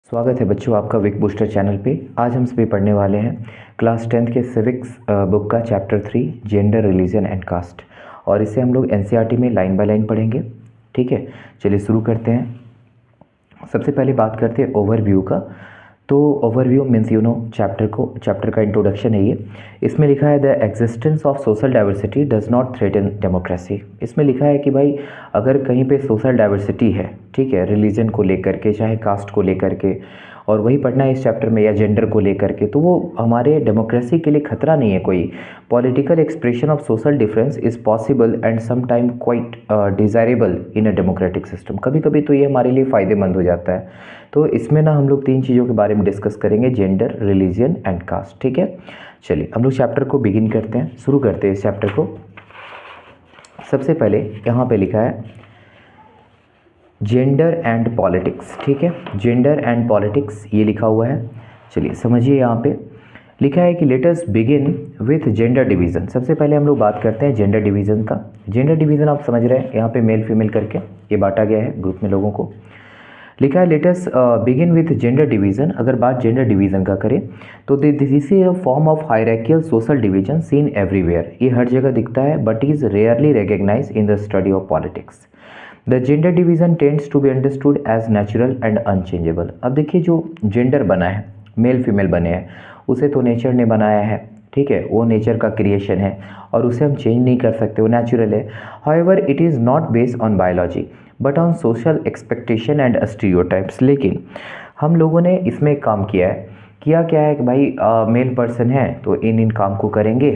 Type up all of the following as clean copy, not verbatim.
स्वागत है बच्चों आपका विक बूस्टर चैनल पे। आज हम सभी पढ़ने वाले हैं क्लास 10th के सिविक्स बुक का chapter 3 gender religion and caste, और इसे हम लोग एनसीईआरटी में लाइन बाय लाइन पढ़ेंगे। ठीक है, चलिए शुरू करते हैं। सबसे पहले बात करते हैं ओवरव्यू का। तो ओवरव्यू मीन्स चैप्टर का इंट्रोडक्शन है ये। इसमें लिखा है the existence of social diversity does not threaten democracy. इसमें लिखा है कि भाई अगर कहीं पे सोशल डाइवर्सिटी है, ठीक है, रिलीजन को लेकर के चाहे कास्ट को लेकर के, और वही पढ़ना है इस चैप्टर में, या जेंडर को लेकर के, तो वो हमारे डेमोक्रेसी के लिए खतरा नहीं है कोई। Political expression of social difference is possible and some time quite desirable in a democratic system. कभी कभी तो ये हमारे लिए फ़ायदेमंद हो जाता है। तो इसमें ना हम लोग 3 चीज़ों के बारे में डिस्कस करेंगे, जेंडर, रिलीजन एंड कास्ट। ठीक है, चलिए हम लोग चैप्टर को बिगिन करते हैं, शुरू करते हैं इस चैप्टर को। सबसे पहले यहाँ पे लिखा है जेंडर एंड पॉलिटिक्स। ठीक है, जेंडर एंड पॉलिटिक्स ये लिखा हुआ है। चलिए समझिए, यहाँ पे लिखा है कि late us begin with gender division. सबसे पहले हम लोग बात करते हैं जेंडर डिवीज़न का। जेंडर डिवीज़न आप समझ रहे हैं, यहाँ पे मेल फीमेल करके ये बांटा गया है ग्रुप में लोगों को। लिखा है let us begin with gender division. अगर बात जेंडर डिवीज़न का करें तो this is a form of hierarchical social division seen everywhere. ये हर जगह दिखता है but is rarely recognise in the study of politics. The gender division tends to be understood as natural and unchangeable. अब देखिए, जो जेंडर बना है, मेल फीमेल बने हैं, उसे तो नेचर ने बनाया है, ठीक है, वो नेचर का क्रिएशन है और उसे हम चेंज नहीं कर सकते, वो नेचुरल है। However it is not based on biology but on social expectation and stereotypes. लेकिन हम लोगों ने इसमें एक काम किया क्या है कि भाई मेल पर्सन है तो इन काम को करेंगे,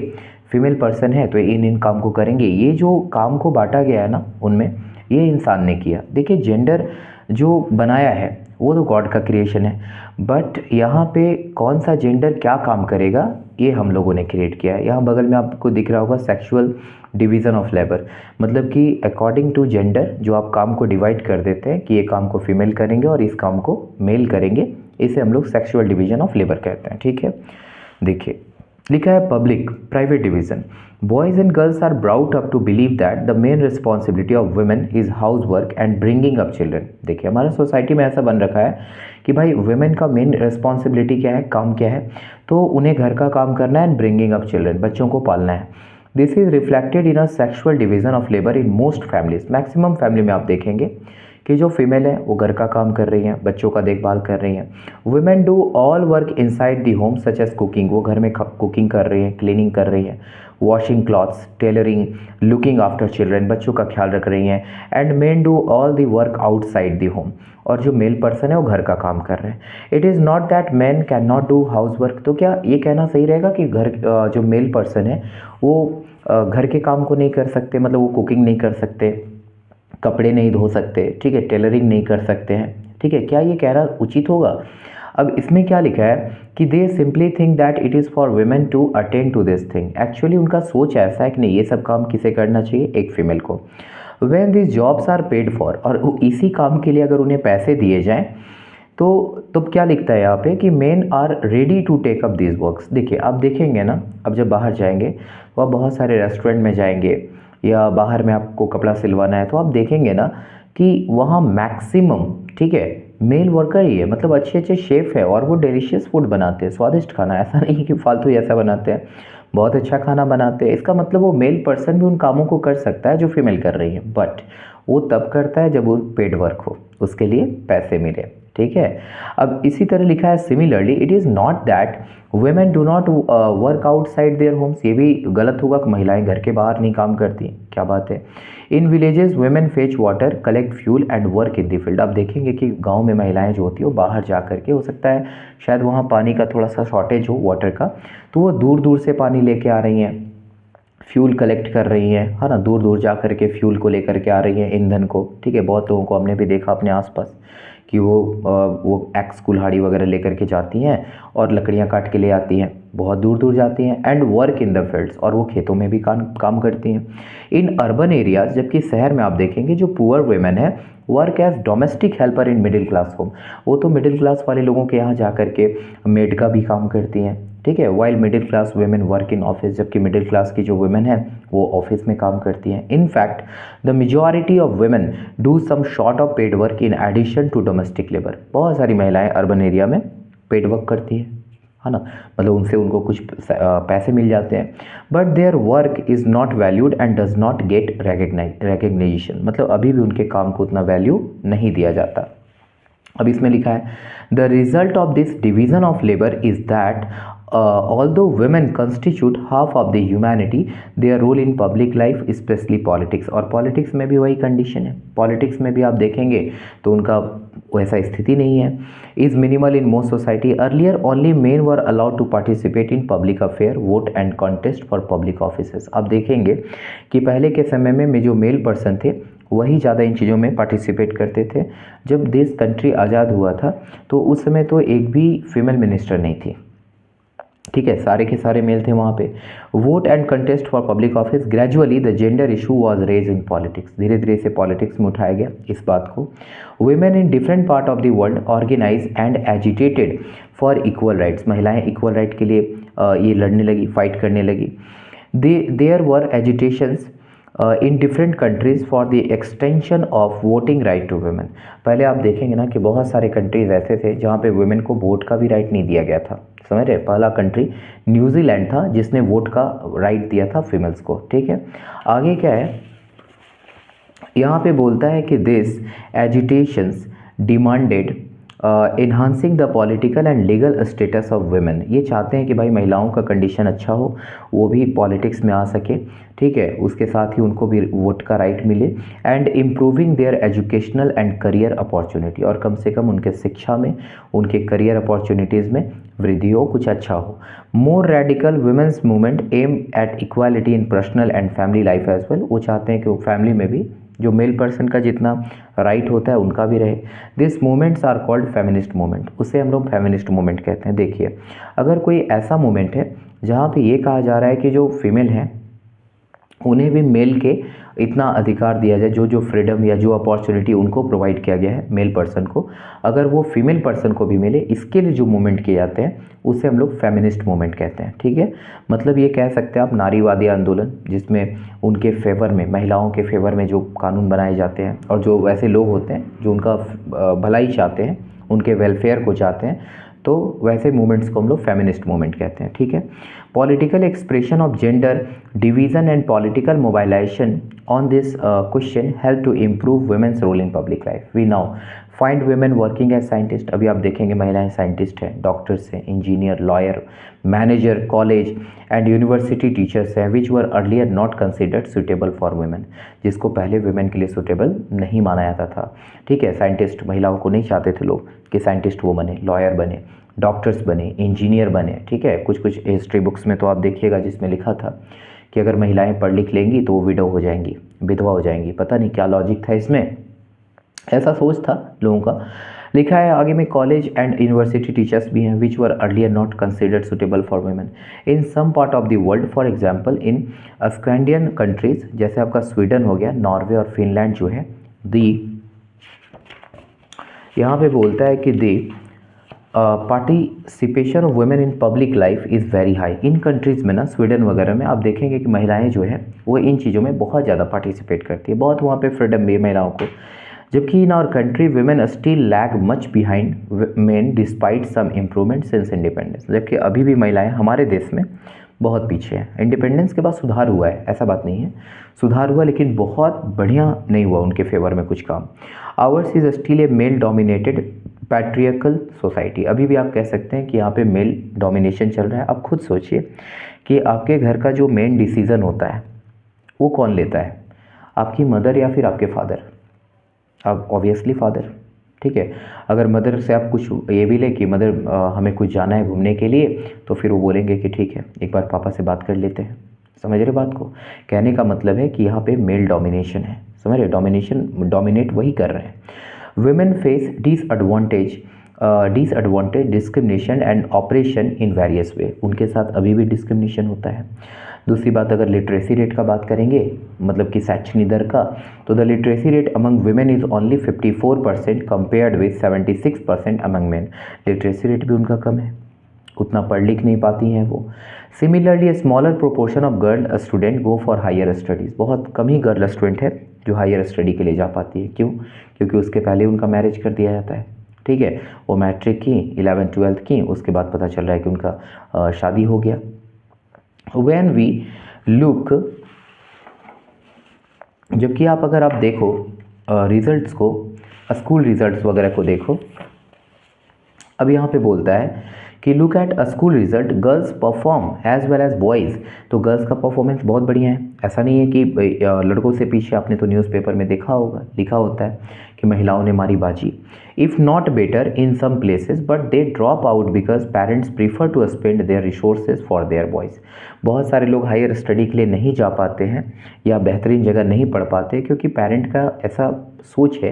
फीमेल पर्सन है तो इन काम को करेंगे। ये जो काम को बांटा गया है ना, उनमें ये इंसान ने किया। देखिए, जेंडर जो बनाया है वो तो गॉड का क्रिएशन है, बट यहाँ पे कौन सा जेंडर क्या काम करेगा ये हम लोगों ने क्रिएट किया है। यहाँ बगल में आपको दिख रहा होगा सेक्सुअल डिवीज़न ऑफ लेबर, मतलब कि अकॉर्डिंग टू जेंडर जो आप काम को डिवाइड कर देते हैं कि ये काम को फीमेल करेंगे और इस काम को मेल करेंगे, इसे हम लोग सेक्सुअल डिवीज़न ऑफ लेबर कहते हैं। ठीक है, देखिए लिखा है public private division. Boys and girls are brought up to believe that the main responsibility of women is house work and bringing up children. देखिए, हमारा सोसाइटी में ऐसा बन रखा है कि भाई वुमेन का मेन रिस्पॉन्सिबिलिटी क्या है, काम क्या है, तो उन्हें घर का काम करना है एंड ब्रिंगिंग अप चिल्ड्रन, बच्चों को पालना है। This is reflected in a sexual division of labour in most families. Maximum family में आप देखेंगे कि जो फीमेल है वो घर का काम कर रही हैं, बच्चों का देखभाल कर रही हैं। Women do all work inside the home such as cooking, वो घर में कुकिंग कर रही हैं, क्लीनिंग कर रही हैं, washing clothes, tailoring, looking after children, बच्चों का ख्याल रख रही हैं। And main do all the work outside the home, और जो मेल पर्सन है वो घर का काम कर रहे हैं। It is not that man can not do house work. तो क्या ये कहना सही रहेगा कि जो मेल पर्सन है वो घर के काम को नहीं कर सकते, मतलब वो कुकिंग नहीं कर सकते, कपड़े नहीं धो सकते, ठीक है, टेलरिंग नहीं कर सकते हैं, ठीक है, क्या ये कहना उचित होगा? अब इसमें क्या लिखा है कि they simply think that it is for women to attend to this thing. Actually उनका सोच ऐसा है कि नहीं, ये सब काम किसे करना चाहिए, एक फीमेल को। When this jobs are paid for, और इसी काम के लिए अगर उन्हें पैसे दिए जाएं तो क्या लिखता है यहाँ पे कि men are ready to take up this works. देखिए, आप देखेंगे ना, अब जब बाहर जाएंगे तो आप बहुत सारे रेस्टोरेंट में जाएंगे या बाहर में आपको कपड़ा सिलवाना है तो आप देखेंगे ना कि वहाँ मैक्सिमम, ठीक है, मेल वर्कर ही है। मतलब अच्छे अच्छे शेफ़ है और वो डिलीशियस फूड बनाते हैं, स्वादिष्ट खाना, ऐसा नहीं कि फालतू ऐसा बनाते हैं, बहुत अच्छा खाना बनाते हैं। इसका मतलब वो मेल पर्सन भी उन कामों को कर सकता है जो फीमेल कर रही है, बट वो तब करता है जब वो पेड वर्क हो, उसके लिए पैसे मिले। ठीक है, अब इसी तरह लिखा है similarly it is not that women do not work outside their homes. ये भी गलत होगा कि महिलाएं घर के बाहर नहीं काम करती, क्या बात है। In villages women fetch water, collect fuel and work in the field. आप देखेंगे कि गांव में महिलाएं जो होती है वो बाहर जा करके, हो सकता है शायद वहाँ पानी का थोड़ा सा शॉर्टेज हो, वाटर का, तो वो दूर दूर से पानी लेके आ रही हैं, फ्यूल कलेक्ट कर रही हैं, है ना, दूर दूर जा कर के फ्यूल को लेकर के आ रही हैं, ईंधन को। ठीक है, बहुत लोगों को हमने भी देखा अपने आसपास कि वो एक्स कुल्हाड़ी वगैरह लेकर के जाती हैं और लकड़ियाँ काट के ले आती हैं। बहुत दूर दूर जाती हैं, and work in the fields, और वो खेतों में भी काम करती हैं। इन अर्बन एरियाज, जबकि शहर में आप देखेंगे जो पुअर वुमेन है work as domestic helper in middle class home, वो तो मिडिल क्लास वाले लोगों के यहाँ जा करके मेड का भी काम करती हैं, ठीक है। While middle class women work in office, जबकि मिडिल क्लास की जो वुमेन है वो ऑफिस में काम करती हैं। In fact the majority of women do some sort of paid work in addition to domestic labour. बहुत सारी महिलाएं अर्बन एरिया में पेड वर्क करती है ना, मतलब उनसे उनको कुछ पैसे मिल जाते हैं, but their work is not valued and does not gate recognisation, मतलब अभी भी उनके काम को उतना वैल्यू नहीं दिया जाता। अब इसमें लिखा है the result of this division of labour is that although women constitute half of the humanity, their role in public life, especially politics, और पॉलिटिक्स में भी वही कंडीशन है। पॉलिटिक्स में भी आप देखेंगे तो उनका वैसा स्थिति नहीं है। Is minimal in most society, earlier only men were allowed to participate in public affair, vote and contest for public offices. आप देखेंगे कि पहले के समय में जो मेल पर्सन थे वही ज़्यादा इन चीज़ों में पार्टिसिपेट करते थे। जब देश कंट्री आज़ाद हुआ था तो उस समय तो एक भी फीमेल मिनिस्टर नहीं थी, ठीक है, सारे के सारे मेल थे वहाँ पे। Vote and contest for public office, gradually the gender issue was raise in politics, धीरे धीरे से पॉलिटिक्स में उठाया गया इस बात को। Women in different part of the world organise and agitated for equal rights, महिलाएं इक्वल राइट के लिए ये लड़ने लगी, फाइट करने लगी। There were agitations in different countries for the extension of voting right to women. पहले आप देखेंगे ना कि बहुत सारे कंट्रीज़ ऐसे थे जहाँ पे वुमेन को वोट का भी राइट नहीं दिया गया था, समझ रहे। पहला कंट्री न्यूजीलैंड था जिसने वोट का राइट दिया था फीमेल्स को, ठीक है। आगे क्या है, यहाँ पे बोलता है कि this agitations demanded enhancing the political and legal status of women, ये चाहते हैं कि भाई महिलाओं का कंडीशन अच्छा हो, वो भी पॉलिटिक्स में आ सके, ठीक है, उसके साथ ही उनको भी वोट का राइट मिले। And improving there educational and career opportunity, और कम से कम उनके शिक्षा में, उनके करियर अपॉर्चुनिटीज़ में वृद्धि हो, कुछ अच्छा हो। More radical women's movement aim at equality in personal and family life as well, वो चाहते हैं कि वो फैमिली में भी जो मेल पर्सन का जितना राइट होता है उनका भी रहे। This movements are called feminist movement, उसे हम लोग फेमिनिस्ट मूवमेंट कहते हैं। देखिए, अगर कोई ऐसा मूवमेंट है जहाँ पे ये कहा जा रहा है कि जो फीमेल हैं उन्हें भी मेल के इतना अधिकार दिया जाए, जो फ्रीडम या जो अपॉर्चुनिटी उनको प्रोवाइड किया गया है मेल पर्सन को, अगर वो फीमेल पर्सन को भी मिले, इसके लिए जो मूवमेंट किए जाते हैं उसे हम लोग फेमिनिस्ट मूवमेंट कहते हैं, ठीक है। मतलब ये कह सकते हैं आप नारीवादी आंदोलन, जिसमें उनके फेवर में, महिलाओं के फेवर में जो कानून बनाए जाते हैं और जो वैसे लोग होते हैं जो उनका भलाई चाहते हैं, उनके वेलफेयर को चाहते हैं, तो वैसे मूवमेंट्स को हम लोग फेमिनिस्ट मूवमेंट कहते हैं, ठीक है। Political expression of gender division and political mobilisation on this question help to improve women's role in public life. We now find women working as scientist, अभी आप देखेंगे महिलाएं साइंटिस्ट हैं, डॉक्टर्स हैं, engineer, lawyer, manager, college and university teachers हैं, which were earlier not considered suitable for women, जिसको पहले women के लिए सुटेबल नहीं माना जाता था, ठीक है। साइंटिस्ट, महिलाओं को नहीं चाहते थे लोग कि साइंटिस्ट वो बने, लॉयर बने, डॉक्टर्स बने, इंजीनियर बने, ठीक है। कुछ कुछ हिस्ट्री बुक्स में तो आप देखिएगा जिसमें लिखा था कि अगर महिलाएं पढ़ लिख लेंगी तो वो विडो हो जाएंगी, विधवा हो जाएंगी, पता नहीं क्या लॉजिक था इसमें, ऐसा सोच था लोगों का। लिखा है आगे में कॉलेज एंड यूनिवर्सिटी टीचर्स भी हैं which were earlier not considered suitable for women in some part of the world, for example in Scandinavian countries, जैसे आपका स्वीडन हो गया, नॉर्वे और फिनलैंड जो है, यहाँ पे बोलता है कि the participation of women in public life is very high. In countries में ना, स्वीडन वगैरह में आप देखेंगे कि महिलाएं जो है वो इन चीज़ों में बहुत ज़्यादा पार्टिसिपेट करती है, बहुत वहाँ पे फ्रीडम भी है महिलाओं को। जबकि in our country women still lag much behind men despite some improvement since independence, जबकि अभी भी महिलाएं हमारे देश में बहुत पीछे हैं। इंडिपेंडेंस के बाद सुधार हुआ है, ऐसा बात नहीं है, सुधार हुआ लेकिन बहुत बढ़िया नहीं हुआ उनके फेवर में कुछ काम। Ours is still a male dominated patriarchal society, अभी भी आप कह सकते हैं कि यहाँ पे मेल डोमिनेशन चल रहा है। अब खुद सोचिए कि आपके घर का जो मेन डिसीज़न होता है वो कौन लेता है, आपकी मदर या फिर आपके फादर? अब ऑब्वियसली फादर, ठीक है। अगर मदर से आप कुछ ये भी ले कि मदर हमें कुछ जाना है घूमने के लिए, तो फिर वो बोलेंगे कि ठीक है एक बार पापा से बात कर लेते हैं। समझ रहे बात को? कहने का मतलब है कि यहाँ पे मेल डोमिनेशन है, समझ रहे, डोमिनेट वही कर रहे हैं। Women face disadvantage disadvantage, discrimination and operation in various वे, उनके साथ अभी भी डिस्क्रिमिनेशन होता है। दूसरी बात, अगर लिटरेसी रेट का बात करेंगे, मतलब कि शैक्षणिक दर का, तो the literacy rate among women is only 54% compared with 76% among main. Literacy rate भी उनका कम है, उतना पढ़ लिख नहीं पाती हैं वो। Similarly a smaller proportion of girl student go for higher studies, बहुत कम ही गर्ल स्टूडेंट है जो हायर स्टडी के लिए जा पाती है। क्यों? क्योंकि उसके पहले उनका मैरिज कर दिया जाता है। ठीक है, वो मैट्रिक की, 11th-12th की, उसके बाद पता चल रहा है कि उनका शादी हो गया। व्हेन वी लुक, जबकि अगर आप देखो रिजल्ट्स को, स्कूल रिजल्ट्स वगैरह को देखो, अब यहाँ पे बोलता है कि look at a school result, girls perform as well as boys, तो गर्ल्स का परफॉर्मेंस बहुत बढ़िया है। ऐसा नहीं है कि लड़कों से पीछे, आपने तो न्यूज़पेपर में देखा होगा, लिखा होता है कि महिलाओं ने मारी बाजी। If not better in some places but they drop out because parents prefer to spend their resources for their boys. बहुत सारे लोग हायर स्टडी के लिए नहीं जा पाते हैं या बेहतरीन जगह नहीं पढ़ पाते क्योंकि पेरेंट का ऐसा सोच है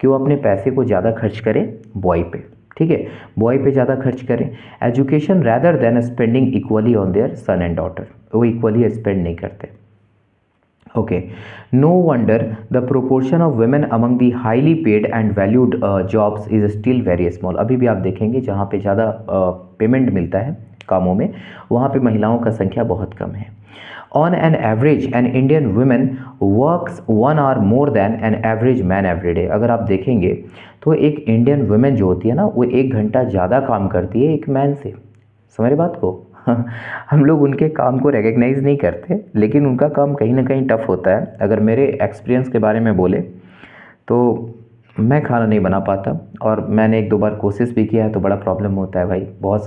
कि वो अपने पैसे को ज़्यादा खर्च करें बॉय पे। ठीक है, बॉय पे ज़्यादा खर्च करें education rather than spending equally on their son and daughter, वो इक्वली स्पेंड नहीं करते। Okay, no wonder the proportion of women among the highly paid and valued jobs is still very small. अभी भी आप देखेंगे जहाँ पे ज़्यादा पेमेंट मिलता है कामों में, वहाँ पे महिलाओं का संख्या बहुत कम है। On an average, an Indian woman works 1 hour more than an average man every day। अगर आप देखेंगे तो एक इंडियन वुमेन जो होती है ना, वो 1 घंटा ज़्यादा काम करती है एक मैन से। समझ रहे बात को? हम लोग उनके काम को रिकग्नाइज़ नहीं करते, लेकिन उनका काम कहीं ना कहीं टफ होता है। अगर मेरे एक्सपीरियंस के बारे में बोले तो मैं खाना नहीं बना पाता, और मैंने 1-2 बार कोशिश भी किया है तो बड़ा प्रॉब्लम होता है भाई, बहुत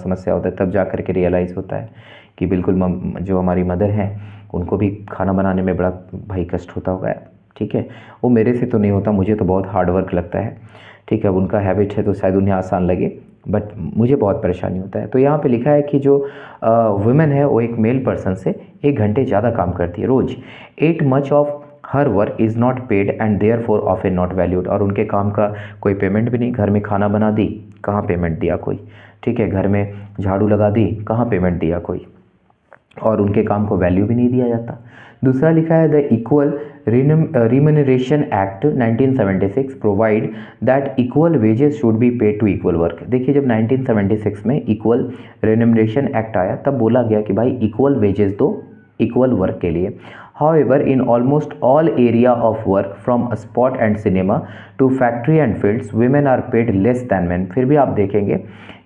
समस्या होता है। तब जा कर के रियलाइज़ होता है कि बिल्कुल जो हमारी मदर हैं उनको भी खाना बनाने में बड़ा भाई कष्ट होता होगा। ठीक है, वो मेरे से तो नहीं होता, मुझे तो बहुत हार्ड वर्क लगता है। ठीक है, अब उनका हैबिट है तो शायद उन्हें आसान लगे, बट मुझे बहुत परेशानी होता है। तो यहाँ पे लिखा है कि जो वुमेन है वो एक मेल पर्सन से 1 घंटे ज़्यादा काम करती है रोज़। 8 much of her work is not paid and therefore often not valued, और उनके काम का कोई पेमेंट भी नहीं। घर में खाना बना दी, कहाँ पेमेंट दिया कोई? ठीक है, घर में झाड़ू लगा दी, कहाँ पेमेंट दिया कोई? और उनके काम को वैल्यू भी नहीं दिया जाता। दूसरा लिखा है the equal remuneration act 1976 provide that equal wages should be paid to equal work. देखिए, जब 1976 में इक्वल रिम्यूनरेशन एक्ट आया तब बोला गया कि भाई इक्वल वेजेस दो इक्वल वर्क के लिए। However, in almost all area of work from sport and cinema to factory and fields, women are paid less than men। फिर भी आप देखेंगे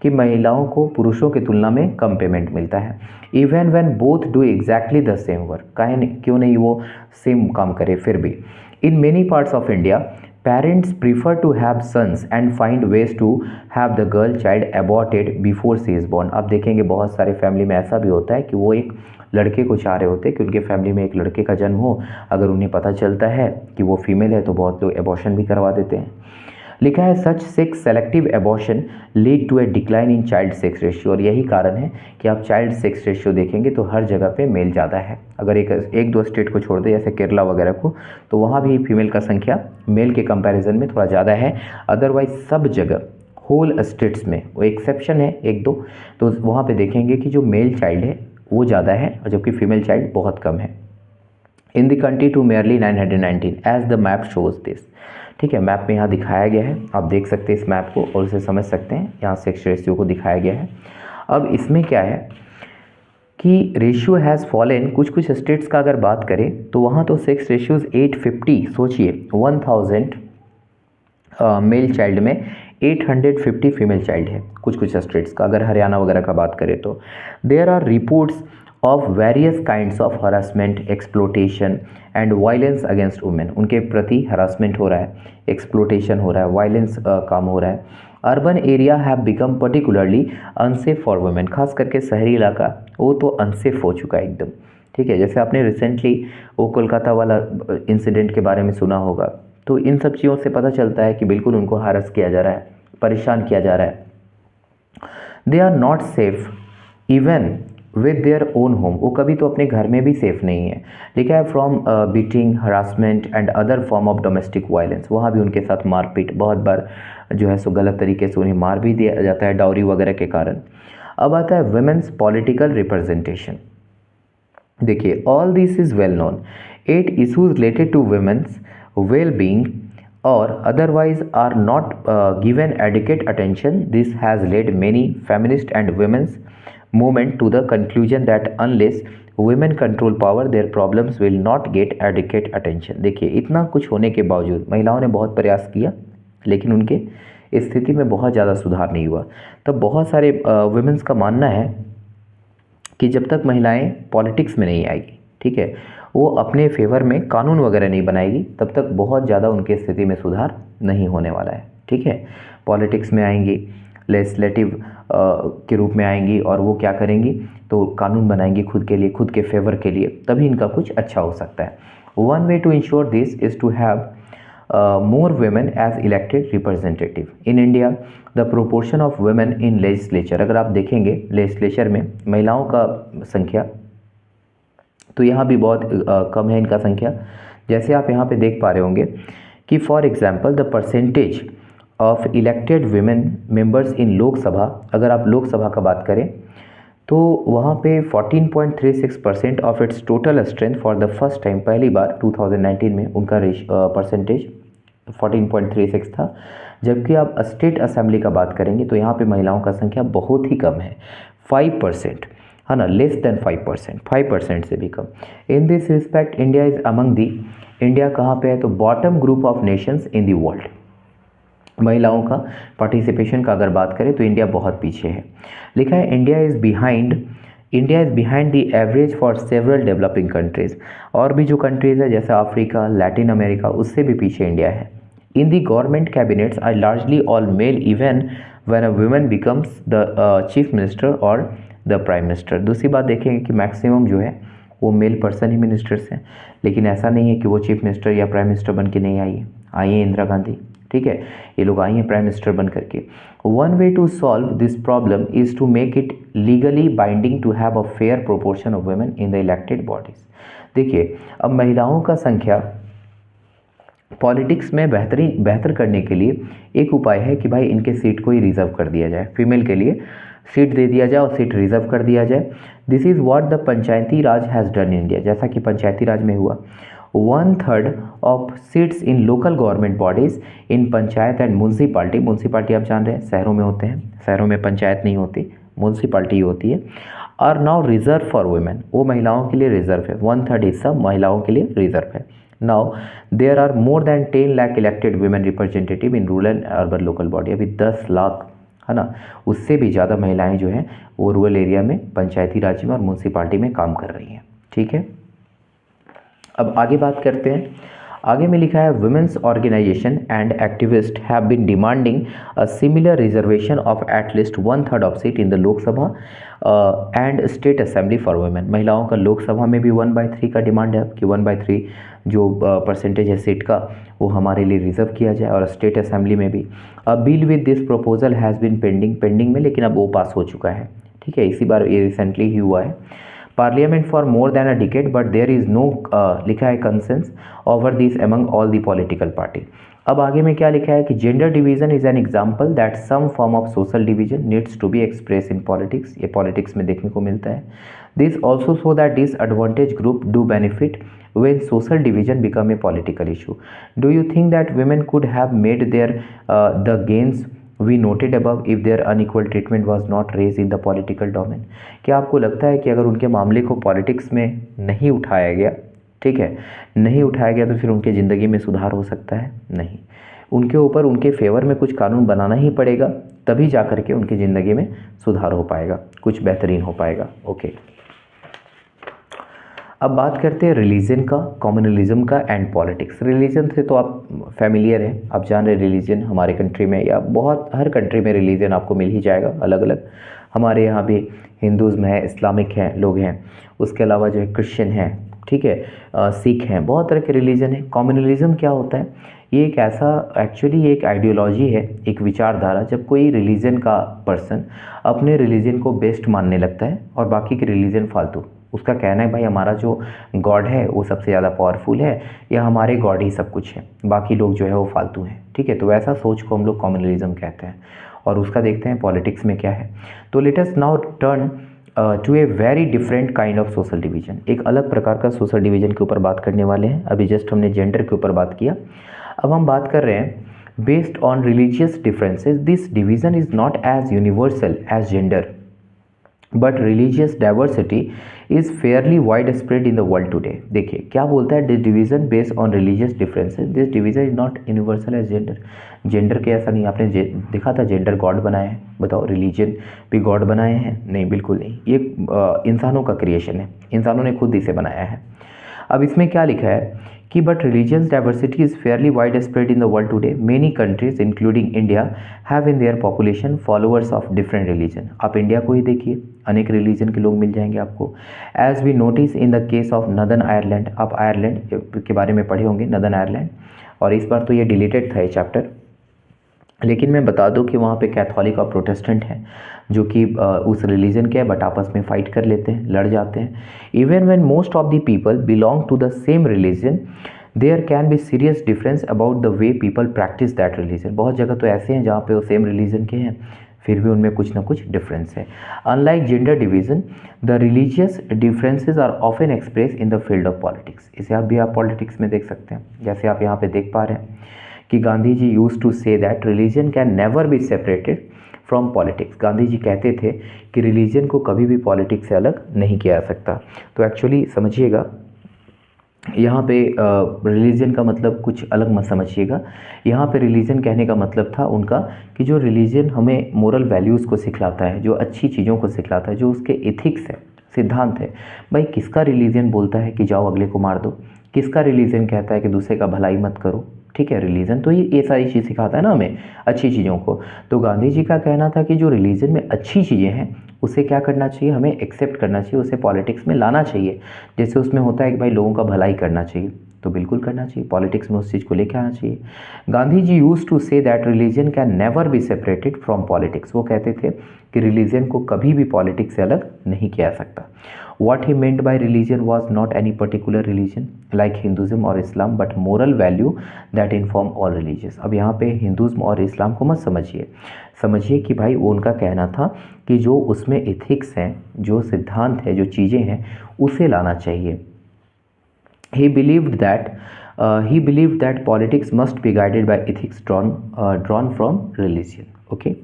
कि महिलाओं को पुरुषों की तुलना में कम पेमेंट मिलता है। Even when both do exactly the same work, क्यों नहीं वो सेम काम करे फिर भी। In many parts of India, parents prefer to have sons and find ways to have the girl child aborted before she is born। आप देखेंगे बहुत सारे फैमिली में ऐसा भी होता है कि वो एक लड़के को चाह रहे होते हैं कि उनके फैमिली में एक लड़के का जन्म हो। अगर उन्हें पता चलता है कि वो फीमेल है तो बहुत लोग एबॉर्शन भी करवा देते हैं। लिखा है such sex selective abortion lead to a decline in child sex ratio, और यही कारण है कि आप चाइल्ड सेक्स रेशियो देखेंगे तो हर जगह पे मेल ज़्यादा है। अगर एक दो स्टेट को छोड़ दे जैसे केरला वगैरह को, तो वहाँ भी फीमेल का संख्या मेल के कंपैरिजन में थोड़ा ज़्यादा है। अदरवाइज सब जगह होल स्टेट्स में, वो एक्सेप्शन है 1-2, तो वहाँ पे देखेंगे कि जो मेल चाइल्ड है वो ज़्यादा है और जबकि फीमेल चाइल्ड बहुत कम है। In the country to merely 919 as the map shows this. ठीक है, मैप में यहाँ दिखाया गया है, आप देख सकते हैं इस मैप को और उसे समझ सकते हैं। यहाँ सेक्स रेशियो को दिखाया गया है। अब इसमें क्या है कि रेशियो हैज़ फॉलन। कुछ स्टेट्स का अगर बात करें तो वहाँ तो सेक्स रेशियोज 850, सोचिए 1000 मेल चाइल्ड में 850 फीमेल चाइल्ड है कुछ स्टेट्स का। अगर हरियाणा वगैरह का बात करें तो there are reports of various kinds of harassment, exploitation and violence against women. उनके प्रति हरासमेंट हो रहा है, एक्सप्लोटेशन हो रहा है, वायलेंस काम हो रहा है। Urban area have become particularly unsafe for women. खास करके शहरी इलाका वो तो अनसेफ हो चुका है एकदम। ठीक है, जैसे आपने रिसेंटली वो कोलकाता वाला इंसिडेंट के बारे में सुना होगा, तो इन सब चीज़ों से पता चलता है कि बिल्कुल उनको हरास किया जा रहा है, परेशान किया जा रहा है। They are not safe even with their own home, वो कभी तो अपने घर में भी सेफ नहीं है। लिखा है from beating, harassment and other form of domestic violence, वहाँ भी उनके साथ मारपीट, बहुत बार जो है सो गलत तरीके से उन्हें मार भी दिया जाता है डाउरी वगैरह के कारण। अब आता है वुमेन्स पॉलिटिकल रिप्रेजेंटेशन। देखिए, all this is well known, 8 issues related to women's well-being or otherwise are not given adequate attention. This has led many feminist and women's movement to the conclusion that unless women control power, their problems will not get adequate attention. देखिए, इतना कुछ होने के बावजूद महिलाओं ने बहुत प्रयास किया, लेकिन उनके स्थिति में बहुत ज़्यादा सुधार नहीं हुआ। तब बहुत सारे वुमेन्स का मानना है कि जब तक महिलाएं पॉलिटिक्स में नहीं आएगी, ठीक है, वो अपने फेवर में कानून वगैरह नहीं बनाएगी, तब तक बहुत ज़्यादा उनके स्थिति में सुधार नहीं होने वाला है। ठीक है, पॉलिटिक्स में आएंगी, लेजिस्लेटिव के रूप में आएंगी और वो क्या करेंगी, तो कानून बनाएंगी खुद के लिए, खुद के फेवर के लिए, तभी इनका कुछ अच्छा हो सकता है। One way to ensure this is to have more women as elected representative. In India, the proportion of women in legislature, अगर आप देखेंगे legislature में महिलाओं का संख्या, तो यहाँ भी बहुत कम है इनका संख्या। जैसे आप यहाँ पे देख पा रहे होंगे कि for example the percentage of elected women members in Lok Sabha, अगर आप लोकसभा का बात करें तो वहाँ पे 14.36% of its total strength for the first time, पहली बार 2019 में उनका परसेंटेज 14.36 था। जबकि आप स्टेट असेंबली का बात करेंगे तो यहाँ पे महिलाओं का संख्या बहुत ही कम है, 5%, है ना, लेस देन 5%, 5% से भी कम। In this respect India is among the, India कहाँ पे है, तो bottom group of nations in the world. महिलाओं का पार्टिसिपेशन का अगर बात करें तो इंडिया बहुत पीछे है। लिखा है India is behind the average for several developing countries, और भी जो कंट्रीज़ है जैसे अफ्रीका, लैटिन अमेरिका, उससे भी पीछे इंडिया है। In the government cabinets are largely all male even when a woman becomes the chief minister और द प्राइम मिनिस्टर। दूसरी बात देखेंगे कि मैक्सिमम जो है वो मेल पर्सन ही मिनिस्टर्स हैं, लेकिन ऐसा नहीं है कि वो चीफ मिनिस्टर या प्राइम मिनिस्टर बन के नहीं आई है इंदिरा गांधी, ठीक है, ये लोग आई हैं प्राइम मिनिस्टर बन करके। One way to solve this problem is to make it legally binding to have a fair proportion of women in the elected bodies. देखिए, अब महिलाओं का संख्या पॉलिटिक्स में बेहतर करने के लिए एक उपाय है कि भाई इनके सीट को ही रिजर्व कर दिया जाए, फीमेल के लिए सीट दे दिया जाए और सीट रिजर्व कर दिया जाए। This is what the Panchayati Raj has done in India, जैसा कि पंचायती राज में हुआ। 1/3 of seats in local government bodies in panchayat and municipality, municipality आप जान रहे हैं शहरों में होते हैं, शहरों में पंचायत नहीं होती, म्यूनसिपाल्टी होती है, are now reserve for women, वो महिलाओं के लिए रिजर्व है, 1/3 हिस्सा महिलाओं के लिए रिजर्व है। Now there are more than 10 lakh elected women representative in rural and urban local body, अभी 10 लाख, है ना, उससे भी ज़्यादा महिलाएं जो हैं वो रूरल एरिया में, पंचायती राज में और म्यूनसिपाल्टी में काम कर रही हैं। ठीक है, अब आगे बात करते हैं। आगे में लिखा है women's organisation and activist have been demanding a similar reservation of at least 1/3 of seat in the Lok Sabha and state assembly for women. महिलाओं का लोकसभा में भी 1/3 का डिमांड है कि 1/3 जो परसेंटेज है सीट का वो हमारे लिए रिजर्व किया जाए, और स्टेट असेंबली में भी। A bill with this proposal has been pending में, लेकिन अब वो पास हो चुका है। ठीक है, इसी बार ये रिसेंटली ही हुआ है parliament for more than a decade, but there is no, लिखा है consensus over this among all the political party. अब आगे में क्या लिखा है कि gender division is an example that some form of social division needs to be express in politics, ये पॉलिटिक्स में देखने को मिलता है। This also so that disadvantage group do benefit when social division become a political issue. Do you think that women could have made their the gains we noted above if their unequal treatment was not raised in the political domain? क्या आपको लगता है कि अगर उनके मामले को politics में नहीं उठाया गया, ठीक है, नहीं उठाया गया, तो फिर उनके ज़िंदगी में सुधार हो सकता है? नहीं, उनके ऊपर उनके फेवर में कुछ कानून बनाना ही पड़ेगा, तभी जा करके उनकी ज़िंदगी में सुधार हो पाएगा, कुछ बेहतरीन हो पाएगा। ओके, अब बात करते हैं रिलीजन का, कम्युनलिज्म का एंड पॉलिटिक्स। रिलीजन से तो आप फैमिलियर हैं, आप जान रहे रिलीजन हमारे कंट्री में या बहुत हर कंट्री में रिलीजन आपको मिल ही जाएगा अलग अलग। हमारे यहाँ भी हिंदूज़ में है, इस्लामिक हैं लोग हैं, उसके अलावा जो है क्रिश्चियन हैं, ठीक है, सिख हैं, बहुत तरह के रिलीजन है। कम्युनलिज्म क्या होता है? ये एक ऐसा एक्चुअली एक आइडियोलॉजी है, एक विचारधारा, जब कोई रिलीजन का पर्सन अपने रिलीजन को बेस्ट मानने लगता है और बाकी के रिलीजन फालतू। उसका कहना है भाई हमारा जो गॉड है वो सबसे ज़्यादा पावरफुल है, या हमारे गॉड ही सब कुछ है, बाकी लोग जो है वो फालतू हैं। ठीक है, तो वैसा सोच को हम लोग कम्युनलिज्म कहते हैं। और उसका देखते हैं पॉलिटिक्स में क्या है। तो let us now turn to a very different kind of social division. एक अलग प्रकार का सोशल डिवीजन के ऊपर बात करने वाले हैं। अभी जस्ट हमने जेंडर के ऊपर बात किया, अब हम बात कर रहे हैं based on religious differences this division is not as universal as gender but religious diversity is fairly wide spread in the world today. देखिए क्या बोलता है, this division based on religious differences this division is not universal as gender. Gender के ऐसा नहीं, आपने देखा था जेंडर गॉड बनाए हैं? बताओ, रिलीजन भी गॉड बनाए हैं? नहीं, बिल्कुल नहीं। ये इंसानों का क्रिएशन है, इंसानों ने खुद इसे बनाया है। अब इसमें क्या लिखा है कि but religious diversity is fairly wide spread in the world today, many countries including India have in their population followers of different religion. आप इंडिया को ही देखिए, अनेक रिलीजन के लोग मिल जाएंगे आपको। As we notice in the case of northern Ireland, आप आयरलैंड के बारे में पढ़े होंगे, नदर्न आयरलैंड, और इस बार तो ये डिलीटेड था ये चैप्टर, लेकिन मैं बता दूं कि वहाँ पे कैथोलिक और प्रोटेस्टेंट हैं जो कि उस रिलीजन के, बट आपस में फाइट कर लेते हैं, लड़ जाते हैं। Even when most of the people belong to the same religion there can be serious difference about the way people practice that religion. बहुत जगह तो ऐसे हैं जहाँ पे वो सेम रिलीजन के हैं, फिर भी उनमें कुछ ना कुछ डिफरेंस है। Unlike gender division the religious differences are often express in the field of politics. इसे आप पॉलिटिक्स में देख सकते हैं, जैसे आप यहाँ पे देख पा रहे हैं कि Gandhi ji used to say that religion can never be separated from politics. Gandhi ji कहते थे कि रिलीजन को कभी भी पॉलिटिक्स से अलग नहीं किया जा सकता। तो एक्चुअली समझिएगा, यहाँ पे रिलीजन का मतलब कुछ अलग मत समझिएगा। यहाँ पे रिलीजन कहने का मतलब था उनका कि जो रिलीजन हमें मोरल वैल्यूज़ को सिखलाता है, जो अच्छी चीज़ों को सिखलाता है, जो उसके एथिक्स है, सिद्धांत है। भाई किसका रिलीजन बोलता है कि जाओ अगले को मार दो? किसका रिलीजन कहता है कि दूसरे का भलाई मत करो? ठीक है, रिलीजन तो ये सारी चीज़ सिखाता है ना हमें, अच्छी चीज़ों को। तो गांधी जी का कहना था कि जो रिलीजन में अच्छी चीज़ें हैं उसे क्या करना चाहिए, हमें एक्सेप्ट करना चाहिए, उसे पॉलिटिक्स में लाना चाहिए। जैसे उसमें होता है कि भाई लोगों का भलाई करना चाहिए, तो बिल्कुल करना चाहिए, पॉलिटिक्स में उस चीज़ को लेकर आना चाहिए। Gandhi ji used to say that religion can never be separated from politics. वो कहते थे कि रिलीजन को कभी भी पॉलिटिक्स से अलग नहीं किया जा सकता। What he meant by religion was not any particular religion like Hinduism or Islam but moral value that inform all religions। अब यहाँ पे हिंदुज़म और इस्लाम को मत समझिए, समझिए कि भाई वो उनका कहना था कि जो उसमें एथिक्स हैं, जो सिद्धांत है, जो चीज़ें हैं, उसे लाना चाहिए। He believed that politics must be guided by ethics drawn from religion। Okay,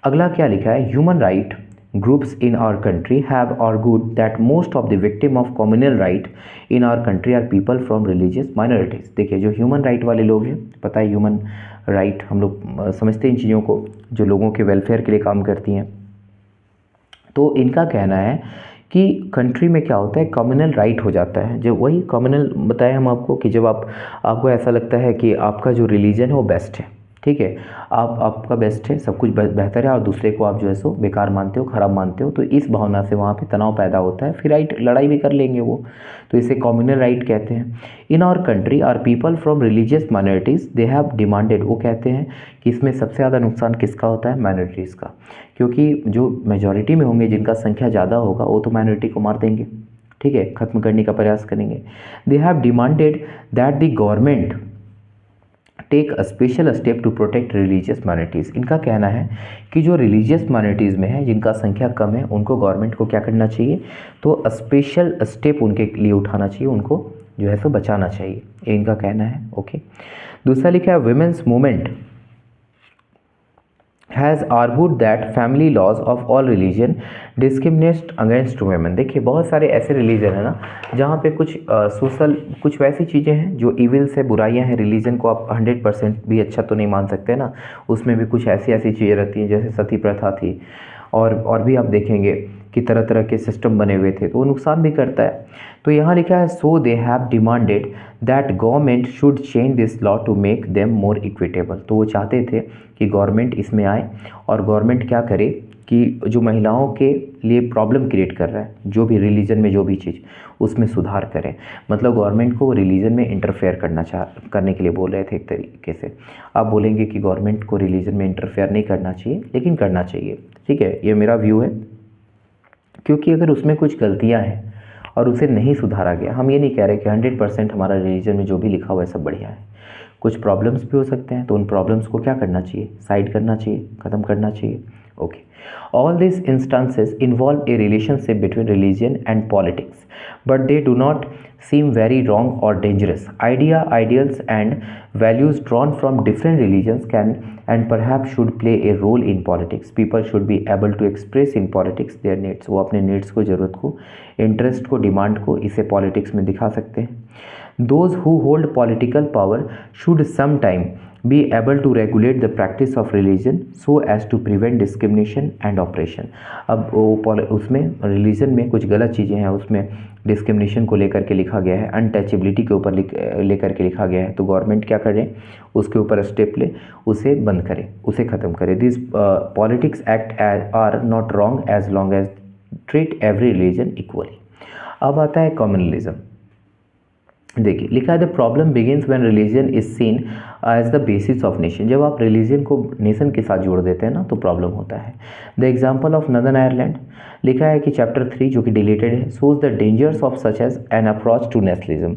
अगला क्या लिखा है, human right groups in our country have argued that most of the victim of communal right in our country are people from religious minorities। देखिए जो human right वाले लोग हैं, पता है ह्यूमन राइट हम लोग समझते हैं इन चीज़ों को, जो लोगों के वेलफेयर के लिए काम करती हैं। तो इनका कहना है कि कंट्री में क्या होता है, कम्युनल राइट हो जाता है। जब वही कम्युनल बताया हम आपको कि जब आपको ऐसा लगता है कि आपका जो रिलीजन है वो बेस्ट है, ठीक है, आपका बेस्ट है, सब कुछ बेहतर है, और दूसरे को आप जो है सो बेकार मानते हो, ख़राब मानते हो, तो इस भावना से वहाँ पे तनाव पैदा होता है, फिर लड़ाई भी कर लेंगे वो, तो इसे कम्युनल राइट कहते हैं। In our country are people from religious minorities they have demanded. वो कहते हैं कि इसमें सबसे ज़्यादा नुकसान किसका होता है, माइनॉरिटीज़ का, क्योंकि जो मेजॉरिटी में होंगे, जिनका संख्या ज़्यादा होगा, वो तो माइनॉरिटी को मार देंगे, ठीक है, ख़त्म करने का प्रयास करेंगे। They have demanded that the government take a special step to protect religious minorities. इनका कहना है कि जो रिलीजियस माइनॉरिटीज़ में है, जिनका संख्या कम है, उनको गवर्नमेंट को क्या करना चाहिए, तो स्पेशल स्टेप उनके लिए उठाना चाहिए, उनको जो है सो बचाना चाहिए, ये इनका कहना है। ओके, दूसरा लिखा है women's movement has argued that family laws of all religion discriminate against women. देखिए बहुत सारे ऐसे रिलीजन है ना जहाँ पे कुछ सोशल, कुछ वैसी चीज़ें हैं जो इविल्स है, बुराइयाँ हैं। रिलीजन को आप 100% भी अच्छा तो नहीं मान सकते ना, उसमें भी कुछ ऐसी चीज़ें रहती हैं, जैसे सती प्रथा थी, और भी आप देखेंगे कि तरह तरह के सिस्टम बने हुए थे, तो वो नुकसान भी करता है। तो यहाँ लिखा है so they have demanded that government should change this law to make them more equitable. तो वो चाहते थे कि गवर्नमेंट इसमें आए और गवर्नमेंट क्या करे कि जो महिलाओं के लिए प्रॉब्लम क्रिएट कर रहा है, जो भी रिलीजन में जो भी चीज़, उसमें सुधार करें। मतलब गवर्नमेंट को रिलीजन में इंटरफेयर करने के लिए बोल रहे थे एक तरीके से। आप बोलेंगे कि गवर्नमेंट को रिलीजन में इंटरफेयर नहीं करना चाहिए, लेकिन करना चाहिए, ठीक है, ये मेरा व्यू है। क्योंकि अगर उसमें कुछ गलतियाँ हैं और उसे नहीं सुधारा गया, हम ये नहीं कह रहे कि 100% हमारा रिलीजन में जो भी लिखा हुआ है सब बढ़िया है, कुछ प्रॉब्लम्स भी हो सकते हैं, तो उन प्रॉब्लम्स को क्या करना चाहिए, साइड करना चाहिए, ख़त्म करना चाहिए। Okay, all this instances involve A relationship between religion and politics, but they do not seem very wrong or dangerous. Ideals and values drawn from different religions can and perhaps should play a role in politics. People should be able to express in politics their needs. वो अपने needs को, ज़रूरत को, interest को, demand को इसे politics में दिखा सकते हैं. Those who hold political power should sometime be able to regulate the practice of religion so as to prevent discrimination and oppression. अब वो उसमें रिलीजन में कुछ गलत चीज़ें हैं, उसमें डिस्क्रिमिनेशन को लेकर के लिखा गया है, अनटचेबिलिटी के ऊपर लेकर के लिखा गया है, तो गवर्नमेंट क्या करें, उसके ऊपर स्टेप ले, उसे बंद करे, उसे ख़त्म करे। This politics act are not wrong as long as treat every religion equally. अब आता है कॉम्युनलिज्म। देखिए लिखा है the problem begins when religion is seen as the basis of nation. जब आप रिलीजन को नेशन के साथ जोड़ देते हैं ना, तो प्रॉब्लम होता है। The example of Northern Ireland, लिखा है कि चैप्टर 3 जो कि डिलीटेड है, shows the dangers of such as an approach to nationalism.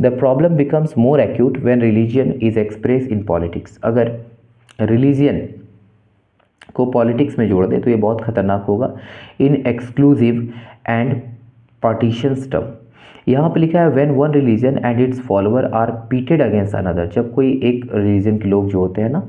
The problem becomes more acute when religion is express in politics. अगर रिलीजन को पॉलिटिक्स में जोड़ दे तो ये बहुत खतरनाक होगा। In exclusive and partisans term, यहाँ पे लिखा है when one religion and its follower are pitted against another. जब कोई एक रिलीजन के लोग जो होते हैं ना,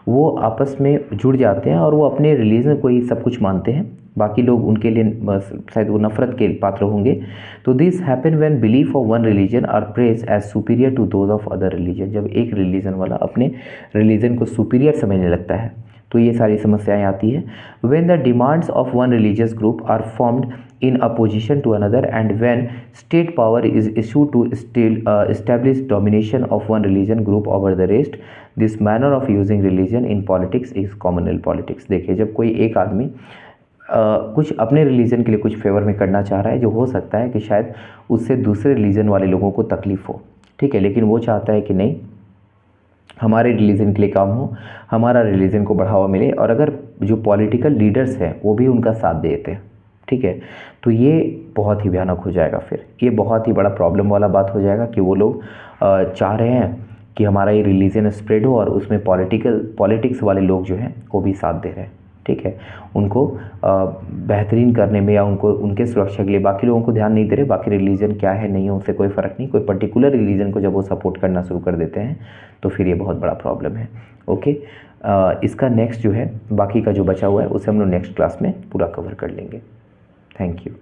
वो आपस में जुड़ जाते हैं और वो अपने रिलीजन को ही सब कुछ मानते हैं, बाकी लोग उनके लिए शायद वो नफरत के पात्र होंगे। तो this happen when belief of one religion are praise as superior to those of other religion. जब एक रिलीजन वाला अपने रिलीजन को सुपीरियर समझने लगता है, तो ये सारी समस्याएं आती हैं। When the demands of one religious group are formed in opposition to another and when state power is issued to still establish domination of one religion group over the rest, this manner of using religion in politics is communal politics। देखिए जब कोई एक आदमी कुछ अपने religion के लिए कुछ फेवर में करना चाह रहा है, जो हो सकता है कि शायद उससे दूसरे रिलीजन वाले लोगों को तकलीफ हो, ठीक है, लेकिन वो चाहता है कि नहीं हमारे रिलीजन के लिए काम हो, हमारा रिलीजन को बढ़ावा मिले, और अगर जो पॉलिटिकल लीडर्स हैं वो भी उनका साथ देते हैं, ठीक है, तो ये बहुत ही भयानक हो जाएगा। फिर ये बहुत ही बड़ा प्रॉब्लम वाला बात हो जाएगा कि वो लोग चाह रहे हैं कि हमारा ये रिलीजन स्प्रेड हो और उसमें पॉलिटिक्स वाले लोग जो हैं वो भी साथ दे रहे हैं, ठीक है, उनको बेहतरीन करने में या उनको उनके सुरक्षा के लिए बाकी लोगों को ध्यान नहीं दे रहे। बाकी रिलीजन क्या है नहीं है उससे कोई फ़र्क नहीं, कोई पर्टिकुलर रिलीजन को जब वो सपोर्ट करना शुरू कर देते हैं तो फिर ये बहुत बड़ा प्रॉब्लम है। ओके, इसका नेक्स्ट जो है बाकी का जो बचा हुआ है उसे हम लोग नेक्स्ट क्लास में पूरा कवर कर लेंगे। Thank you.